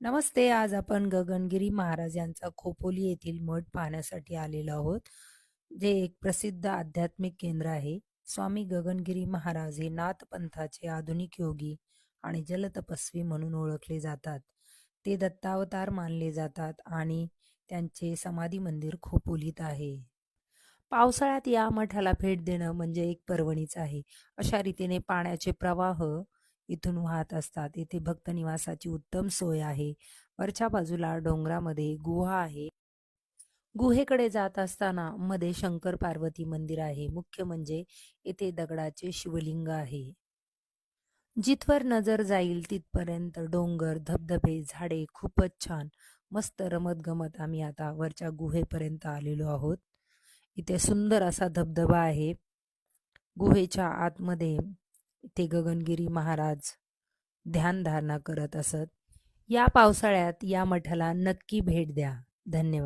नमस्ते. आज आपण गगनगिरी महाराज यांचा खोपोली येथील मठ पाहण्यासाठी आलेलो आहोत, जे एक प्रसिद्ध आध्यात्मिक केंद्र आहे. स्वामी गगनगिरी महाराज हे नाथ पंथाचे आधुनिक योगी आणि जलतपस्वी म्हणून ओळखले जातात. ते दत्तावतार मानले जातात आणि त्यांचे समाधी मंदिर खोपोलीत आहे. पावसाळ्यात या मठाला भेट देणं म्हणजे एक पर्वणीच आहे. अशा रीतीने पाण्याचे प्रवाह इथून वाहत असतात. येथे भक्त निवासाची उत्तम सोय आहे. वरच्या बाजूला डोंगरामध्ये गुहा आहे. गुहेकडे जात असताना मध्ये शंकर पार्वती मंदिर आहे. मुख्य म्हणजे येथे दगडाचे शिवलिंग आहे. जिथवर नजर जाईल तिथपर्यंत डोंगर, धबधबे, झाडे खूपच छान. मस्त रमत-गमत आम्ही आता वरच्या गुहेपर्यंत आलेलो आहोत. इथे सुंदर असा धबधबा आहे. गुहेच्या आतमध्ये इथे गगनगिरी महाराज ध्यानधारणा करत असत. या पावसाळ्यात या मठाला नक्की भेट द्या. धन्यवाद.